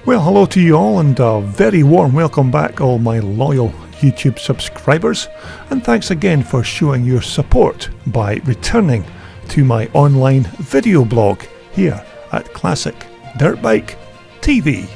Well, hello to you all, and a very warm welcome back, all my loyal YouTube subscribers, and thanks again for showing your support by returning to my online video blog here at Classic Dirt Bike TV.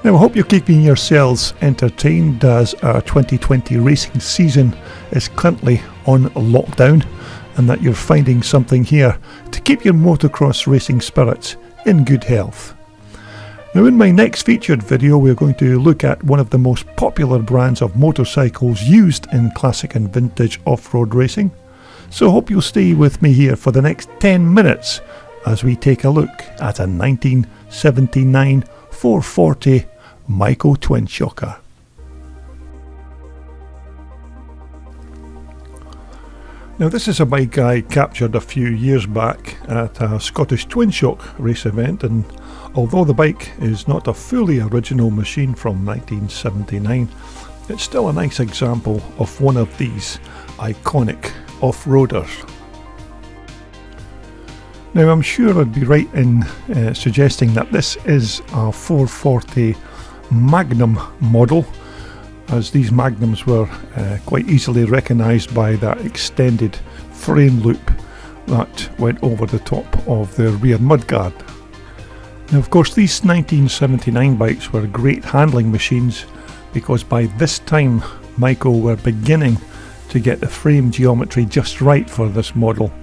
Now, I hope you're keeping yourselves entertained as our 2020 racing season is currently on lockdown, and that you're finding something here to keep your motocross racing spirits in good health. Now, in my next featured video, we're going to look at one of the most popular brands of motorcycles used in classic and vintage off-road racing. So I hope you'll stay with me here for the next 10 minutes as we take a look at a 1979 440 Maico twin shocker. Now, this is a bike I captured a few years back at a Scottish twin shock race event, and although the bike is not a fully original machine from 1979, it's still a nice example of one of these iconic off-roaders. Now, I'm sure I'd be right in suggesting that this is a 440 Magnum model, as these Magnums were quite easily recognised by that extended frame loop that went over the top of the rear mudguard. Now, of course, these 1979 bikes were great handling machines because by this time Maico were beginning to get the frame geometry just right for this model.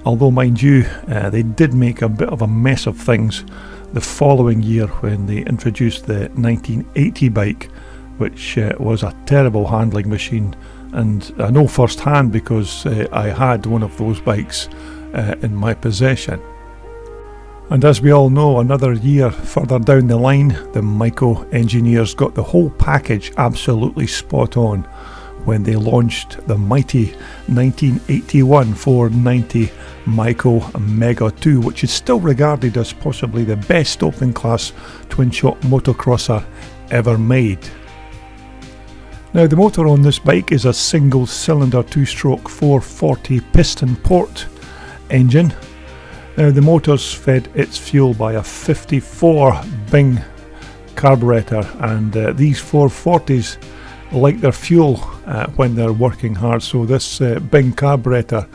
Although, mind you, they did make a bit of a mess of things the following year when they introduced the 1980 bike, which was a terrible handling machine, and I know firsthand because I had one of those bikes in my possession. And as we all know, another year further down the line, the Maico engineers got the whole package absolutely spot on when they launched the mighty 1981 490 Maico Mega 2, which is still regarded as possibly the best open class twin shock motocrosser ever made. Now, the motor on this bike is a single cylinder 2-stroke 440 piston port engine. Now, the motor's fed its fuel by a 54 Bing carburetor, and these 440s like their fuel when they're working hard, so this Bing carburetor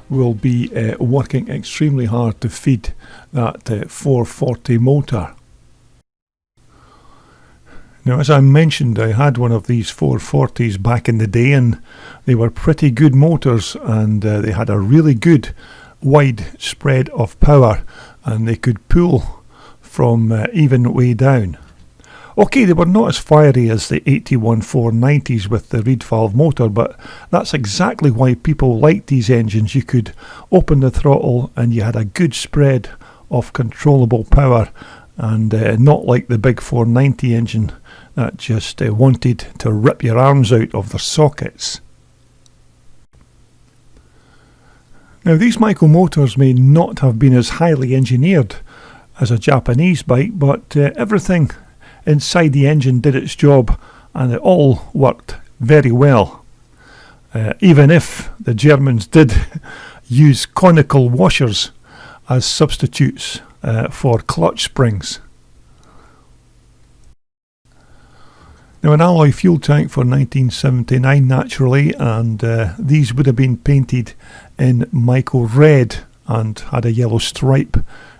will be working extremely hard to feed that 440 motor. Now, as I mentioned, I had one of these 440s back in the day, and they were pretty good motors, and they had a really good wide spread of power, and they could pull from even way down. Okay, they were not as fiery as the 81 490s with the reed valve motor, but that's exactly why people liked these engines. You could open the throttle and you had a good spread of controllable power, and not like the big 490 engine that just wanted to rip your arms out of their sockets. Now, these Maico motors may not have been as highly engineered as a Japanese bike, but everything inside the engine did its job, and it all worked very well. Even if the Germans did use conical washers as substitutes for clutch springs. Now, an alloy fuel tank for 1979 naturally, and these would have been painted in Maico red and had a yellow stripe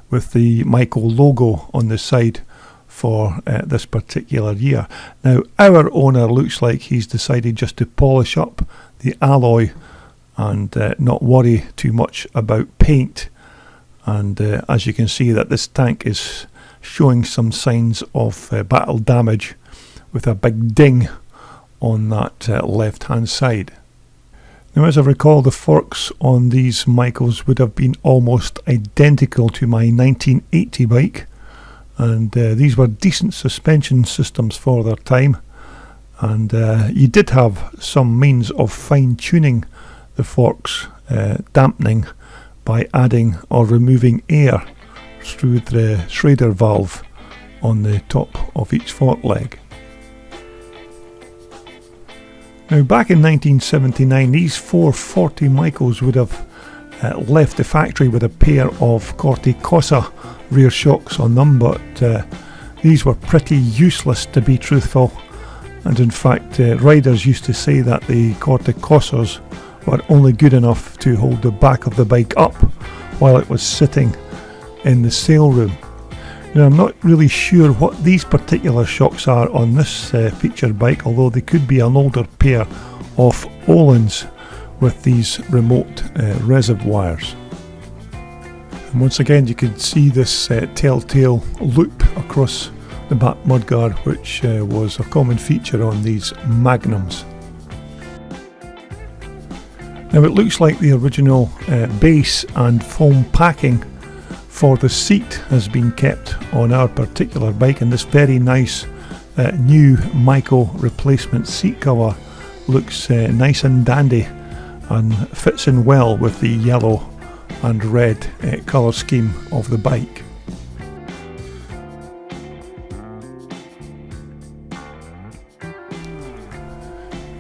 with the Maico logo on the side for this particular year. Now, our owner looks like he's decided just to polish up the alloy and not worry too much about paint, and as you can see that this tank is showing some signs of battle damage with a big ding on that left hand side. Now, as I recall, the forks on these Maicos would have been almost identical to my 1980 bike, and these were decent suspension systems for their time, and you did have some means of fine tuning the forks, dampening by adding or removing air through the Schrader valve on the top of each fork leg. Now, back in 1979, these 440 Maicos would have left the factory with a pair of Corte Cosa rear shocks on them, but These were pretty useless, to be truthful, and in fact riders used to say that the corticossos were only good enough to hold the back of the bike up while it was sitting in the sail room. Now, I'm not really sure what these particular shocks are on this featured bike, although they could be an older pair of Öhlins with these remote reservoirs. And once again, you can see this telltale loop across the back mudguard, which was a common feature on these Magnums. Now, it looks like the original base and foam packing for the seat has been kept on our particular bike, and this very nice new Maico replacement seat cover looks nice and dandy and fits in well with the yellow and red colour scheme of the bike.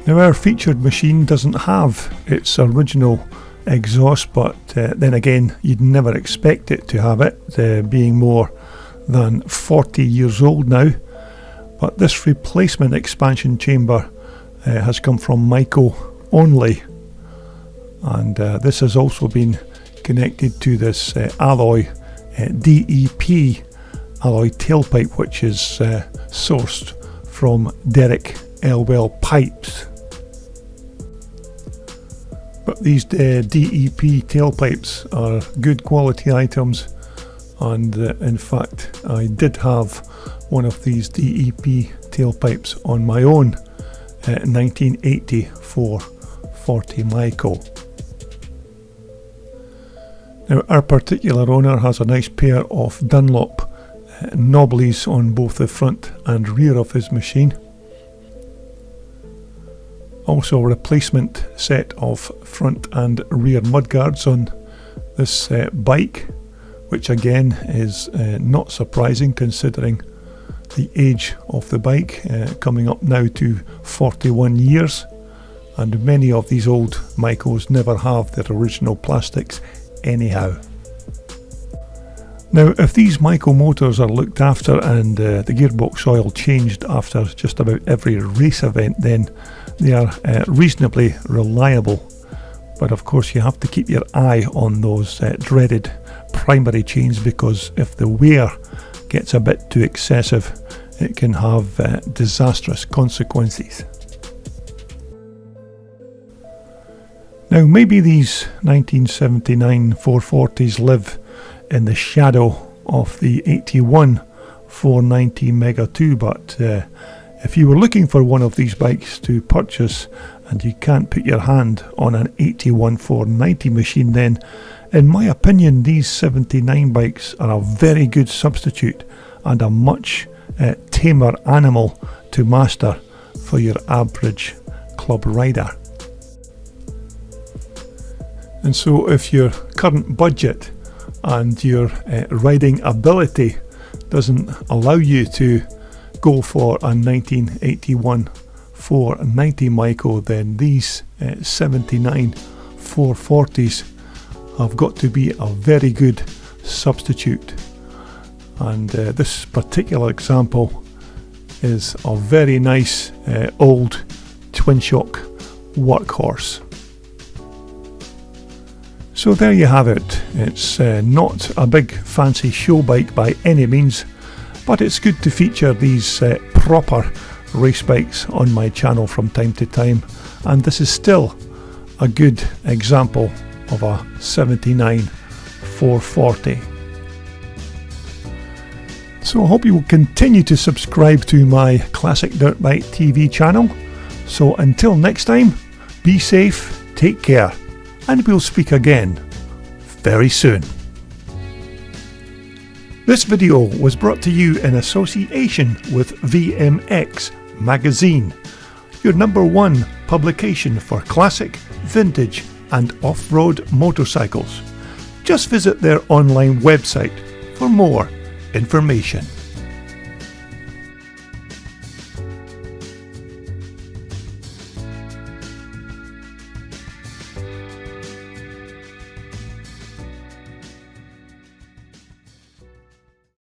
Now, our featured machine doesn't have its original exhaust, but then again, you'd never expect it to have it, being more than 40 years old now. But this replacement expansion chamber has come from Maico only, and this has also been connected to this alloy DEP alloy tailpipe, which is sourced from Derek Elwell pipes. But these DEP tailpipes are good quality items, and in fact I did have one of these DEP tailpipes on my own 1980 440 Maico. Now, our particular owner has a nice pair of Dunlop knobblies on both the front and rear of his machine. Also a replacement set of front and rear mudguards on this bike, which again is not surprising considering the age of the bike, coming up now to 41 years, and many of these old Maicos never have their original plastics anyhow. Now, if these Maico motors are looked after and the gearbox oil changed after just about every race event, then they are reasonably reliable. But of course, you have to keep your eye on those dreaded primary chains, because if the wear gets a bit too excessive, it can have disastrous consequences. Now, maybe these 1979 440s live in the shadow of the 81 490 Mega 2, but if you were looking for one of these bikes to purchase and you can't put your hand on an 81 490 machine, then in my opinion these 79 bikes are a very good substitute and a much tamer animal to master for your average club rider. And so if your current budget and your riding ability doesn't allow you to go for a 1981 490 Maico, then these 79 440s have got to be a very good substitute. And this particular example is a very nice old twin shock workhorse. So there you have it. It's not a big fancy show bike by any means, but it's good to feature these proper race bikes on my channel from time to time, and this is still a good example of a 79 440. So I hope you will continue to subscribe to my Classic Dirt Bike TV channel. So until next time, be safe, take care, and we'll speak again very soon. This video was brought to you in association with VMX Magazine, your #1 publication for classic, vintage and off-road motorcycles. Just visit their online website for more information.